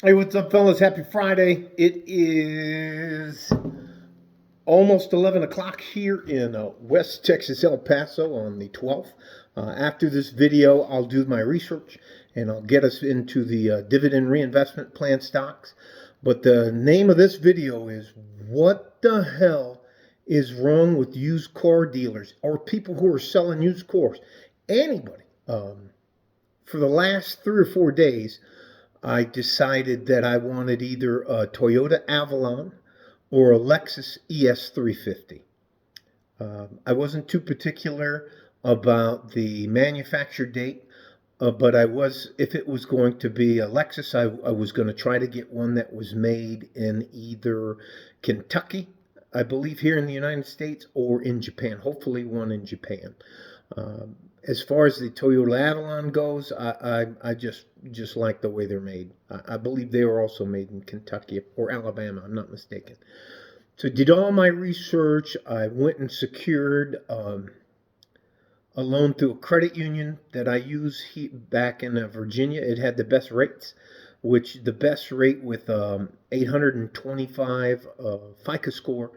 Hey, what's up, fellas? Happy Friday. It is almost 11 o'clock here in West Texas, El Paso on the 12th. After this video, I'll do my research and I'll get us into the dividend reinvestment plan stocks. But the name of this video is What the Hell is Wrong with Used Car Dealers or people who are selling used cars? Anybody. For the last 3 or 4 days, I decided that I wanted either a Toyota Avalon or a Lexus ES350. I wasn't too particular about the manufacture date, but if it was going to be a Lexus, I was going to try to get one that was made in either Kentucky, I believe here in the United States, or in Japan, hopefully one in Japan. As far as the Toyota Avalon goes, I just like the way they're made. I believe they were also made in Kentucky or Alabama, I'm not mistaken. So I did all my research. I went and secured a loan through a credit union that I use back in Virginia. It had the best rates, which the best rate with 825 FICO score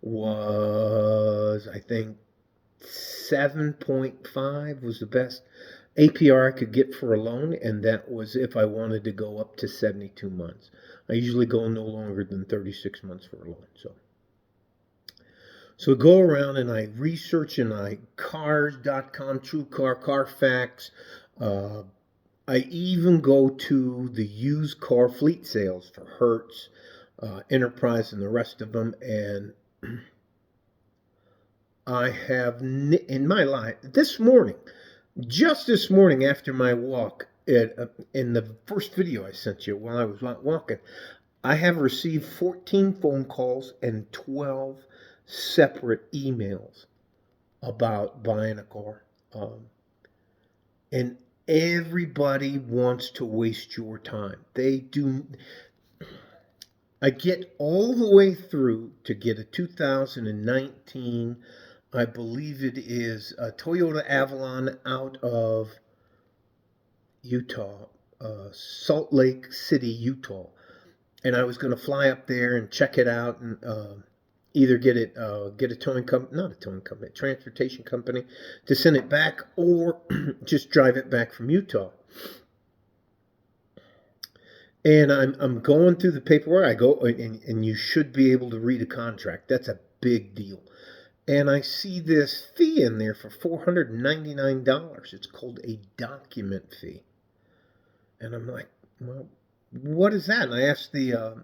was, I think, 7.5 was the best APR I could get for a loan, and that was if I wanted to go up to 72 months. I usually go no longer than 36 months for a loan. So I go around and I research and cars.com, TrueCar, Carfax. I even go to the used car fleet sales for Hertz, Enterprise, and the rest of them, and I have in my life just this morning after my walk, in the first video I sent you while I was walking, I have received 14 phone calls and 12 separate emails about buying a car. And everybody wants to waste your time. They do. I get all the way through to get a 2019, I believe it is a Toyota Avalon out of Utah, Salt Lake City, Utah. And I was going to fly up there and check it out and either get a towing company, not a towing company, a transportation company to send it back, or just drive it back from Utah. And I'm going through the paperwork. I go, and you should be able to read a contract. That's a big deal. And I see this fee in there for $499. It's called a document fee. And I'm like, well, what is that? And I asked the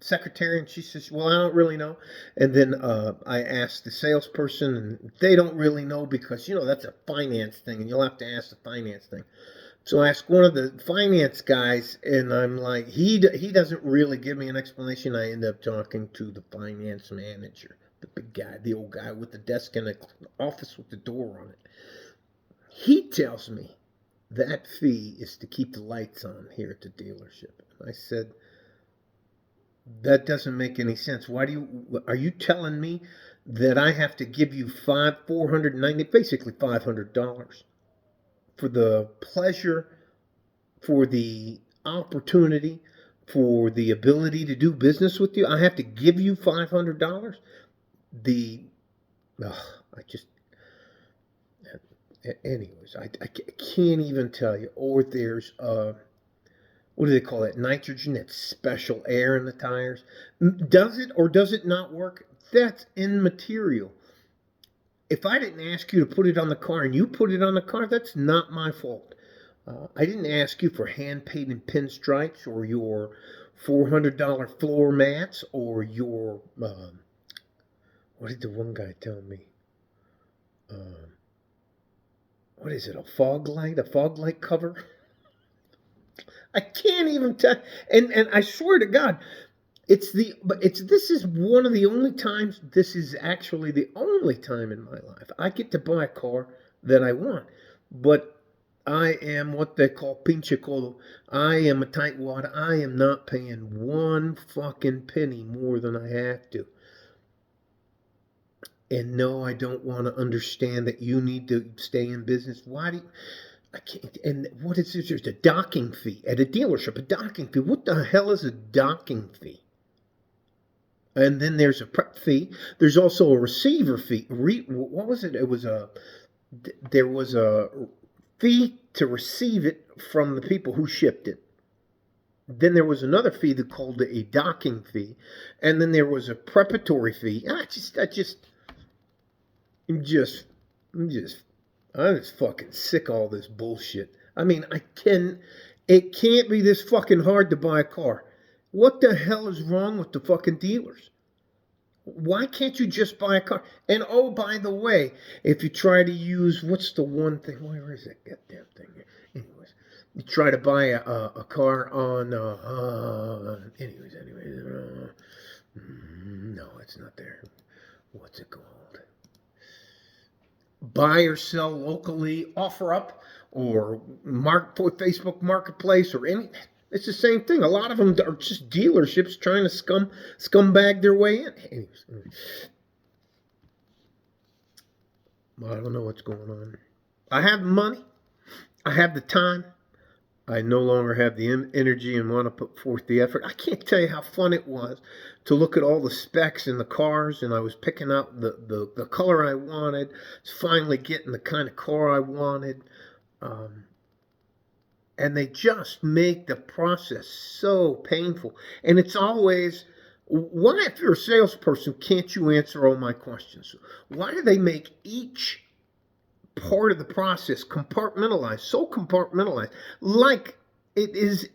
secretary, and she says, well, I don't really know. And then I asked the salesperson, and they don't really know because, that's a finance thing, and you'll have to ask the finance thing. So I asked one of the finance guys, and I'm like, he doesn't really give me an explanation. I end up talking to the finance manager, the big guy, the old guy with the desk in the office with the door on it. He tells me that fee is to keep the lights on here at the dealership. And I said, that doesn't make any sense. Are you telling me that I have to give you $490, basically $500 for the pleasure, for the opportunity, for the ability to do business with you? I have to give you $500? Anyways, I can't even tell you. Or there's, what do they call that? Nitrogen, that special air in the tires. Does it or does it not work? That's immaterial. If I didn't ask you to put it on the car and you put it on the car, that's not my fault. I didn't ask you for hand-painted pinstripes or your $400 floor mats or your, what did the one guy tell me? What is it, a fog light cover? I can't even tell. And I swear to God, this is one of the only times, this is actually the only time in my life I get to buy a car that I want. But I am what they call pinche codo. I am a tightwad. I am not paying one fucking penny more than I have to. And no, I don't want to understand that you need to stay in business. Why do you... I can't, and what is this? There's a docking fee at a dealership. A docking fee. What the hell is a docking fee? And then there's a prep fee. There's also a receiver fee. What was it? There was a fee to receive it from the people who shipped it. Then there was another fee that called a docking fee, and then there was a preparatory fee. I'm just fucking sick of all this bullshit. I mean, it can't be this fucking hard to buy a car. What the hell is wrong with the fucking dealers? Why can't you just buy a car? And oh, by the way, if you try to use, what's the one thing? Where is that goddamn thing? Anyways, you try to buy a car on, no, it's not there. What's it called? Buy or sell locally, offer up, or Facebook Marketplace, or anything. It's the same thing. A lot of them are just dealerships trying to scumbag their way in. Anyways, I don't know what's going on. I have money. I have the time. I no longer have the energy and want to put forth the effort. I can't tell you how fun it was to look at all the specs in the cars, and I was picking out the color I wanted. Finally getting the kind of car I wanted. And they just make the process so painful. And it's always, why, if you're a salesperson, can't you answer all my questions? Why do they make each part of the process compartmentalized, so compartmentalized, like it is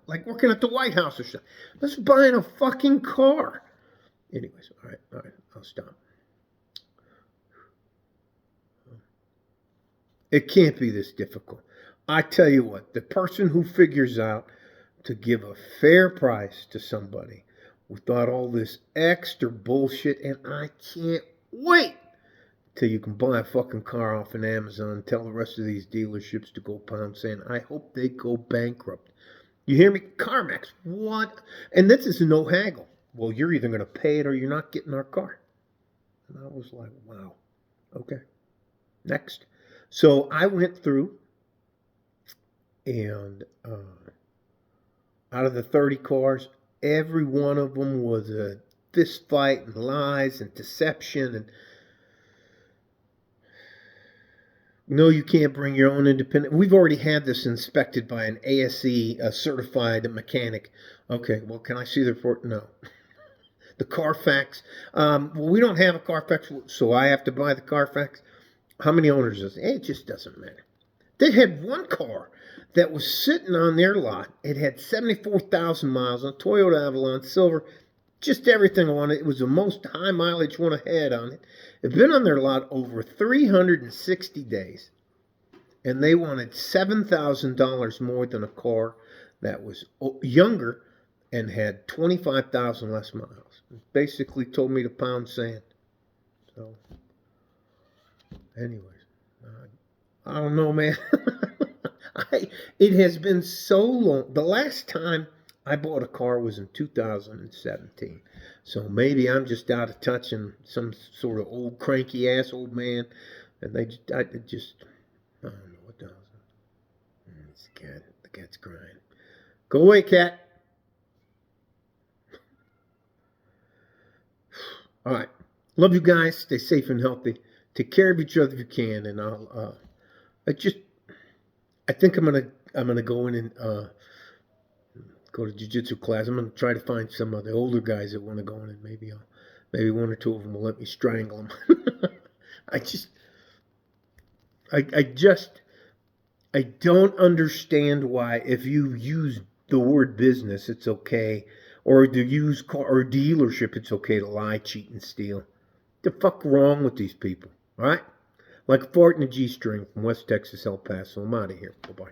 like working at the White House or something? Let's buy a fucking car. Anyways, all right, I'll stop. It can't be this difficult. I tell you what, the person who figures out to give a fair price to somebody without all this extra bullshit, and I can't wait till you can buy a fucking car off an Amazon and tell the rest of these dealerships to go pound sand. I hope they go bankrupt. You hear me? CarMax, what? And this is no haggle. Well, you're either going to pay it or you're not getting our car. And I was like, wow. Okay. Next. So I went through, and out of the 30 cars, every one of them was a fist fight and lies and deception. And no, you can't bring your own independent. We've already had this inspected by an ASE, a certified mechanic. Okay, well, can I see the report? No. The Carfax. Well, we don't have a Carfax, so I have to buy the Carfax. How many owners is it? It just doesn't matter. They had one car that was sitting on their lot. It had 74,000 miles on Toyota Avalon Silver. Just everything on it. It was the most high mileage one I had on it. It had been on their lot over 360 days. And they wanted $7,000 more than a car that was younger and had 25,000 less miles. Basically told me to pound sand. So, anyways, I don't know, man. It has been so long. The last time I bought a car was in 2017. So maybe I'm just out of touch and some sort of old cranky ass old man. And I don't know what the hell. It's the cat. The cat's crying. Go away, cat. All right. Love you guys. Stay safe and healthy. Take care of each other if you can. And I think I'm gonna go in and go to jiu-jitsu class. I'm gonna try to find some of the older guys that want to go in, and maybe one or two of them will let me strangle them. I don't understand why, if you use the word business, it's okay, or to use car or dealership, it's okay to lie, cheat, and steal. What the fuck wrong with these people? All right. Like a fart in a G-string from West Texas, El Paso. I'm out of here. Bye-bye.